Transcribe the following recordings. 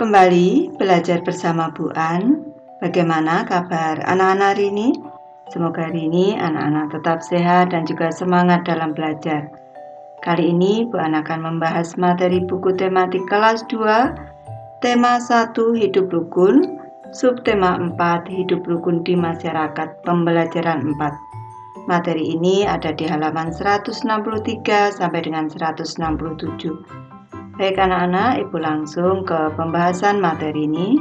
Kembali belajar bersama Bu An. Bagaimana kabar anak-anak hari ini? Semoga hari ini anak-anak tetap sehat dan juga semangat dalam belajar. Kali ini Bu An akan membahas materi buku tematik kelas 2, tema 1 hidup rukun, subtema 4 hidup rukun di masyarakat, pembelajaran 4. Materi ini ada di halaman 163 sampai dengan 167. Baik anak-anak, Ibu langsung ke pembahasan materi ini.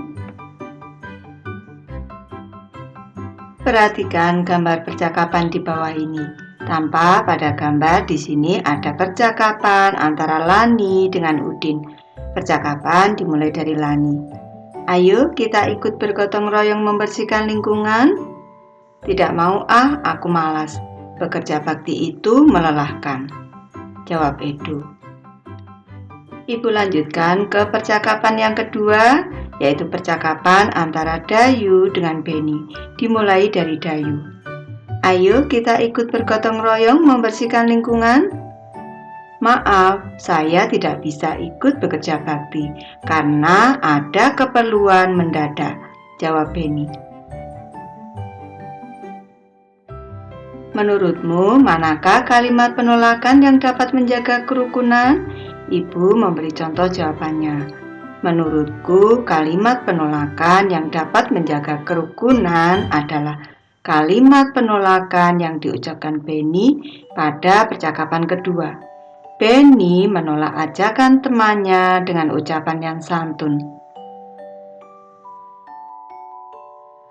Perhatikan gambar percakapan di bawah ini. Tanpa pada gambar di sini ada percakapan antara Lani dengan Udin. Percakapan dimulai dari Lani. Ayo kita ikut bergotong royong membersihkan lingkungan. Tidak mau aku malas. Bekerja bakti itu melelahkan. Jawab Edo. Ibu lanjutkan ke percakapan yang kedua, yaitu percakapan antara Dayu dengan Beni. Dimulai dari Dayu. Ayo kita ikut bergotong royong membersihkan lingkungan. Maaf, saya tidak bisa ikut bekerja bakti karena ada keperluan mendadak, jawab Beni. Menurutmu, manakah kalimat penolakan yang dapat menjaga kerukunan? Ibu memberi contoh jawabannya. Menurutku, kalimat penolakan yang dapat menjaga kerukunan adalah kalimat penolakan yang diucapkan Beni pada percakapan kedua. Beni menolak ajakan temannya dengan ucapan yang santun.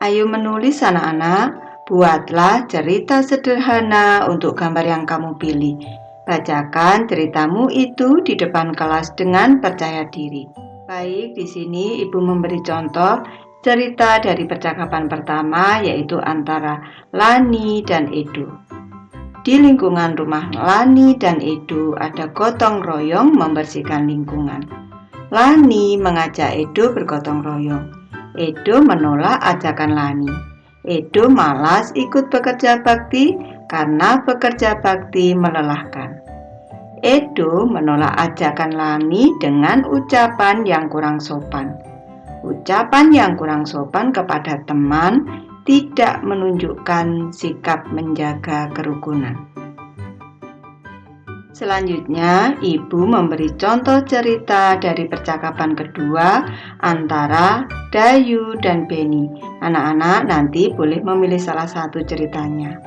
Ayo menulis anak-anak, buatlah cerita sederhana untuk gambar yang kamu pilih. Bacakan ceritamu itu di depan kelas dengan percaya diri. Baik, di sini Ibu memberi contoh cerita dari percakapan pertama, yaitu antara Lani dan Edo. Di lingkungan rumah Lani dan Edo ada gotong royong membersihkan lingkungan. Lani mengajak Edo bergotong royong. Edo menolak ajakan Lani. Edo malas ikut bekerja bakti karena bekerja bakti melelahkan. Edo menolak ajakan Lani dengan ucapan yang kurang sopan. Ucapan yang kurang sopan kepada teman tidak menunjukkan sikap menjaga kerukunan. Selanjutnya, Ibu memberi contoh cerita dari percakapan kedua antara Dayu dan Beni. Anak-anak nanti boleh memilih salah satu ceritanya.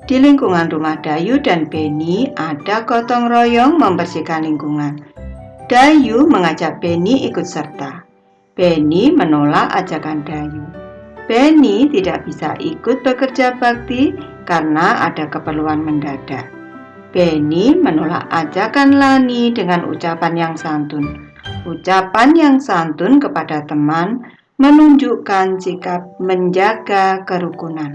Di lingkungan rumah Dayu dan Beni ada gotong royong membersihkan lingkungan. Dayu mengajak Beni ikut serta. Beni menolak ajakan Dayu. Beni tidak bisa ikut bekerja bakti karena ada keperluan mendadak. Beni menolak ajakan Lani dengan ucapan yang santun. Ucapan yang santun kepada teman menunjukkan sikap menjaga kerukunan.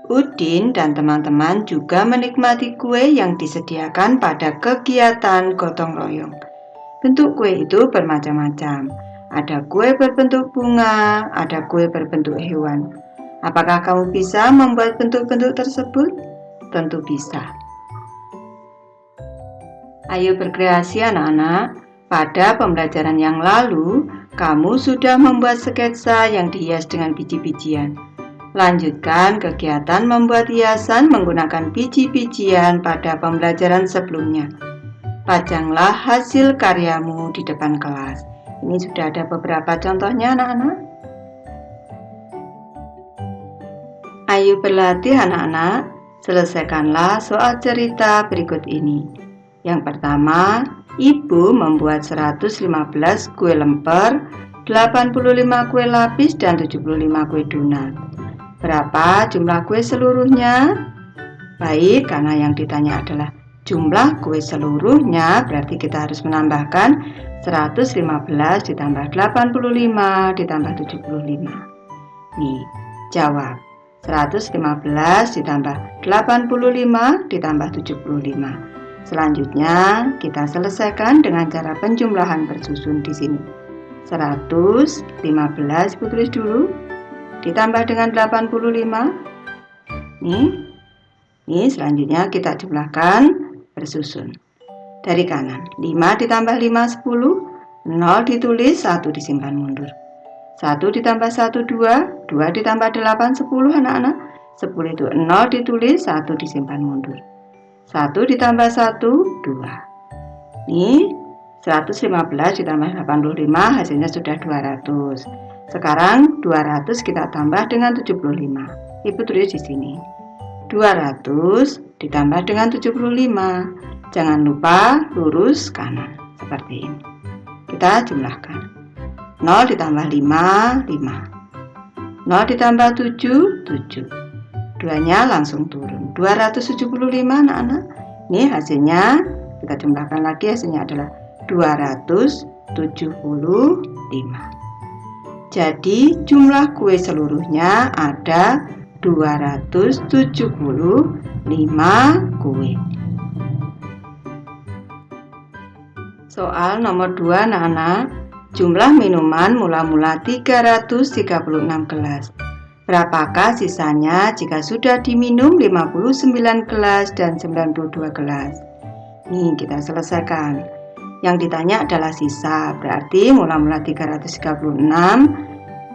Udin dan teman-teman juga menikmati kue yang disediakan pada kegiatan gotong royong. Bentuk kue itu bermacam-macam. Ada kue berbentuk bunga, ada kue berbentuk hewan. Apakah kamu bisa membuat bentuk-bentuk tersebut? Tentu bisa. Ayo berkreasi anak-anak. Pada pembelajaran yang lalu, kamu sudah membuat sketsa yang dihias dengan biji-bijian. Lanjutkan kegiatan membuat hiasan menggunakan biji-bijian pada pembelajaran sebelumnya. Pajanglah hasil karyamu di depan kelas. Ini sudah ada beberapa contohnya anak-anak. Ayo berlatih anak-anak. Selesaikanlah soal cerita berikut ini. Yang pertama, Ibu membuat 115 kue lemper, 85 kue lapis, dan 75 kue donat. Berapa jumlah kue seluruhnya? Baik, karena yang ditanya adalah jumlah kue seluruhnya, berarti kita harus menambahkan 115 ditambah 85 ditambah 75. Nih, jawab. 115 ditambah 85 ditambah 75. Selanjutnya, kita selesaikan dengan cara penjumlahan bersusun di sini. 115 Ibu tulis dulu, ditambah dengan 85. Nih, selanjutnya kita jumlahkan bersusun. Dari kanan, 5 ditambah 5, 10. 0 ditulis, 1 disimpan mundur. 1 ditambah 1, 2. 2 ditambah 8, 10 anak-anak. 10 itu 0 ditulis, 1 disimpan mundur. 1 ditambah 1, 2. Ini 115 ditambah 85 hasilnya sudah 200. Sekarang 200 kita tambah dengan 75. Ibu tulis di sini. 200 ditambah dengan 75. Jangan lupa lurus kanan seperti ini. Kita jumlahkan. 0 ditambah 5, 5. 0 ditambah 7, 7. 2-nya langsung turun. 275 anak-anak. Ini hasilnya kita jumlahkan lagi, hasilnya adalah 275. Jadi jumlah kue seluruhnya ada 275 kue. Soal nomor 2 anak-anak. Jumlah minuman mula-mula 336 gelas. Berapakah sisanya jika sudah diminum 59 gelas dan 92 gelas? Nih kita selesaikan. Yang ditanya adalah sisa, berarti mula-mula 336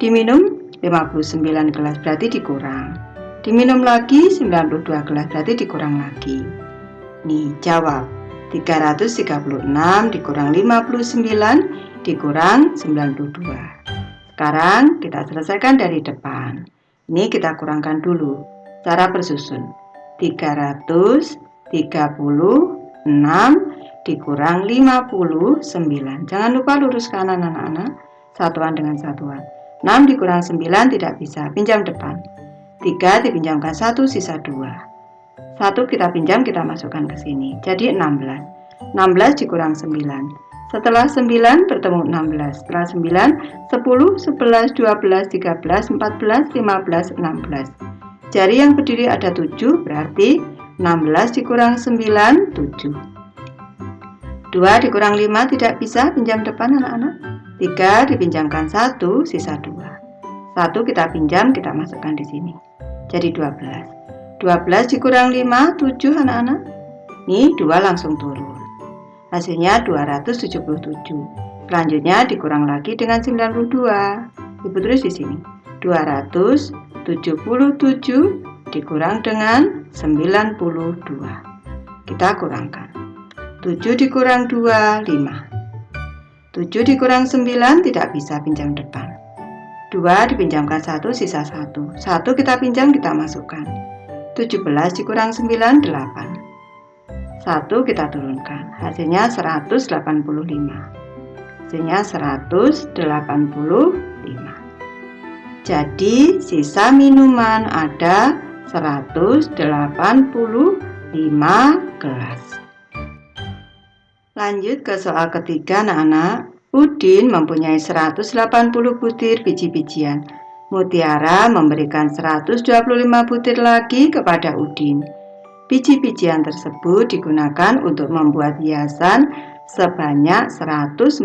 diminum 59 gelas berarti dikurang. Diminum lagi 92 gelas berarti dikurang lagi. Nih jawab, 336 dikurang 59 dikurang 92. Sekarang kita selesaikan dari depan. Ini kita kurangkan dulu. Cara bersusun. 336 dikurang 59. Jangan lupa lurus kanan anak-anak. Satuan dengan satuan. 6 dikurang 9 tidak bisa. Pinjam depan. 3 dipinjamkan 1 sisa 2. 1 kita pinjam, kita masukkan ke sini. Jadi 16. 16 dikurang 9. Setelah 9 bertemu 16. Setelah 9, 10, 11, 12, 13, 14, 15, 16. Jari yang berdiri ada 7, berarti 16 dikurang 9, 7. 2 dikurang 5 tidak bisa, pinjam depan anak-anak. 3 dipinjamkan 1, sisa 2. 1 kita pinjam, kita masukkan di sini. Jadi 12. 12 dikurang 5, 7 anak-anak. Ini 2 langsung turun. Hasilnya 277. Selanjutnya dikurang lagi dengan 92. Ibu tulis di sini. 277 dikurang dengan 92. Kita kurangkan. 7 dikurang 2, 5. 7 dikurang 9 tidak bisa, pinjam depan. 2 dipinjamkan 1, sisa 1. 1 kita pinjam, kita masukkan. 17 dikurang 9, 8. 1 kita turunkan, hasilnya 185. Hasilnya 185. Jadi sisa minuman ada 185 gelas. Lanjut ke soal ketiga anak-anak. Udin mempunyai 180 butir biji-bijian. Mutiara memberikan 125 butir lagi kepada Udin. Biji-bijian tersebut digunakan untuk membuat hiasan sebanyak 148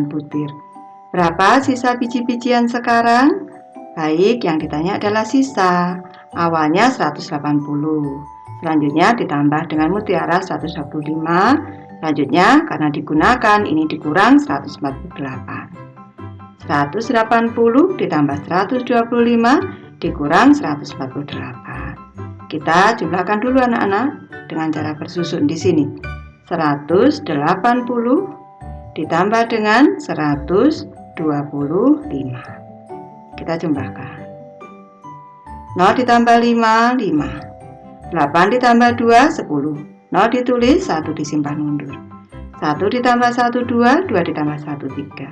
butir. Berapa sisa biji-bijian sekarang? Baik, yang ditanya adalah sisa. Awalnya 180. Selanjutnya ditambah dengan mutiara 125. Selanjutnya karena digunakan ini dikurang 148. 180 ditambah 125 dikurang 148. Kita jumlahkan dulu anak-anak dengan cara bersusun di sini. 180 ditambah dengan 125. Kita jumlahkan. 0 ditambah 5, 5. 8 ditambah 2, 10. 0 ditulis, 1 disimpan mundur. 1 ditambah 1, 2. 2 ditambah 1, 3.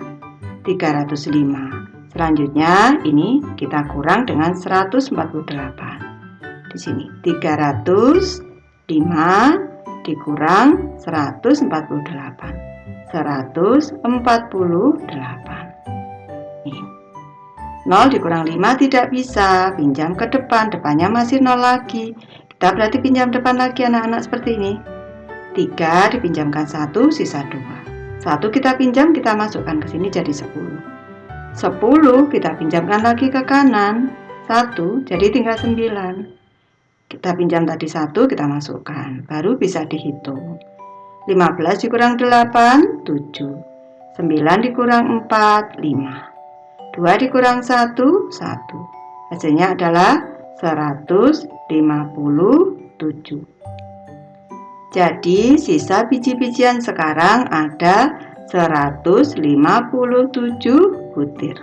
305. Selanjutnya ini kita kurang dengan 148. Di sini 305 dikurang 148. 148. Nih. 0 dikurang 5 tidak bisa, pinjam ke depan, depannya masih 0 lagi. Kita berarti pinjam depan lagi anak-anak seperti ini. 3 dipinjamkan 1, sisa 2. 1 kita pinjam, kita masukkan ke sini jadi 10. 10 kita pinjamkan lagi ke kanan, 1 jadi tinggal 9. Kita pinjam tadi 1, kita masukkan, baru bisa dihitung. 15 dikurang 8, 7. 9 dikurang 4, 5. 2 dikurang 1, 1. Hasilnya adalah 157. Jadi sisa biji-bijian sekarang ada 157 butir.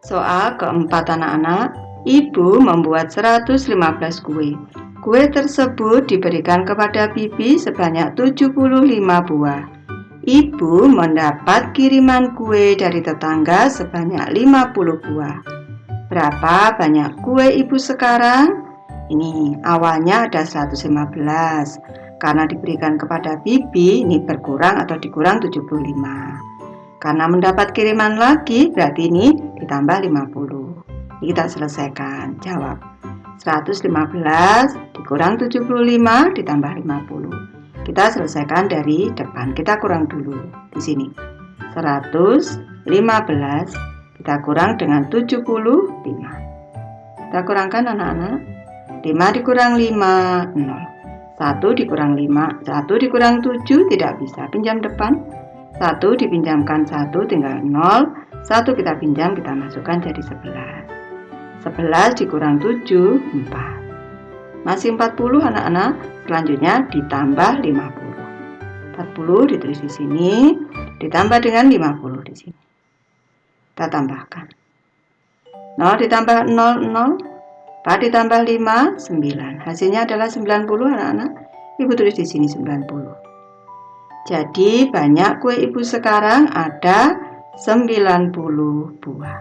Soal keempat anak-anak, Ibu membuat 115 kue. Kue tersebut diberikan kepada Bibi sebanyak 75 buah. Ibu mendapat kiriman kue dari tetangga sebanyak 50 buah. Berapa banyak kue Ibu sekarang? Ini awalnya ada 115. Karena diberikan kepada Bibi, ini berkurang atau dikurang 75. Karena mendapat kiriman lagi, berarti ini ditambah 50. Ini kita selesaikan. Jawab. 115 dikurang 75 ditambah 50. Kita selesaikan dari depan. Kita kurang dulu di sini. 115 kita kurang dengan 75. Kita kurangkan anak-anak. 5 dikurang 5, 0. 1 dikurang 5, 1 dikurang 7 tidak bisa. Pinjam depan. 1 dipinjamkan 1 tinggal 0. 1 kita pinjam, kita masukkan jadi 11. 11 dikurang 7, 4. Masih 40 anak-anak. Selanjutnya ditambah 50. 40 ditulis di sini, ditambah dengan 50 di sini. Kita tambahkan. 0 ditambah 0, 0. 4 ditambah 5, 9. Hasilnya adalah 90 anak-anak. Ibu tulis di sini 90. Jadi banyak kue Ibu sekarang ada 90 buah.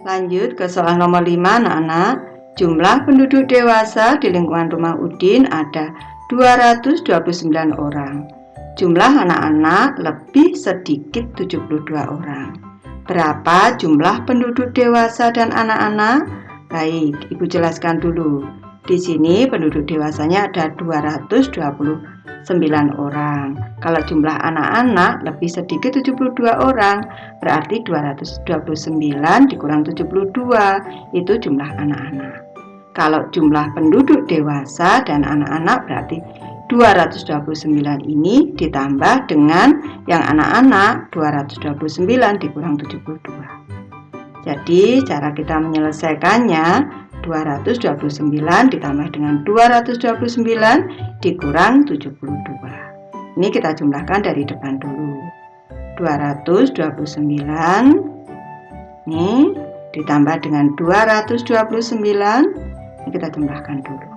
Lanjut ke soal nomor 5 anak-anak. Jumlah penduduk dewasa di lingkungan rumah Udin ada 229 orang. Jumlah anak-anak lebih sedikit 72 orang. Berapa jumlah penduduk dewasa dan anak-anak? Baik, Ibu jelaskan dulu. Di sini penduduk dewasanya ada 229 orang. Kalau jumlah anak-anak lebih sedikit 72 orang, berarti 229 dikurang 72 itu jumlah anak-anak. Kalau jumlah penduduk dewasa dan anak-anak berarti 229 ini ditambah dengan yang anak-anak 229 dikurang 72. Jadi cara kita menyelesaikannya 229 ditambah dengan 229 dikurang 72. Ini kita jumlahkan dari depan dulu. 229 ini ditambah dengan 229. Ini kita jumlahkan dulu.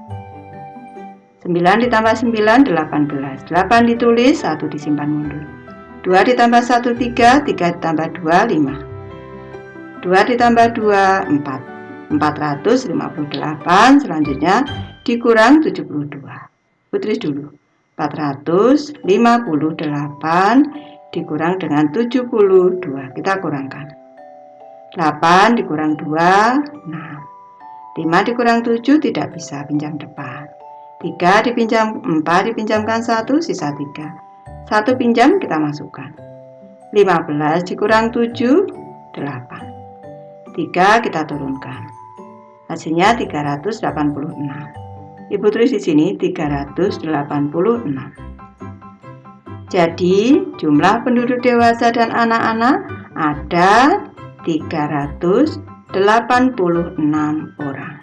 9 ditambah 9, 18. 8 ditulis, 1 disimpan mundur. 2 ditambah 1, 3. 3 ditambah 2, 5. 2 ditambah 2, 4. 458, selanjutnya dikurang 72. Tulis dulu. 458 dikurang dengan 72. Kita kurangkan. 8 dikurang 2, 6. 5 dikurang 7 tidak bisa, pinjam depan. 3 dipinjam, 4 dipinjamkan 1, sisa 3. 1 pinjam, kita masukkan. 15 dikurang 7, 8. 3 kita turunkan. Hasilnya 386. Ibu tulis di sini 386. Jadi jumlah penduduk dewasa dan anak-anak ada 386 orang.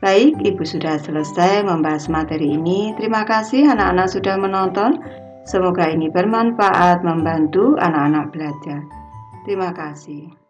Baik, Ibu sudah selesai membahas materi ini. Terima kasih anak-anak sudah menonton. Semoga ini bermanfaat membantu anak-anak belajar. Terima kasih.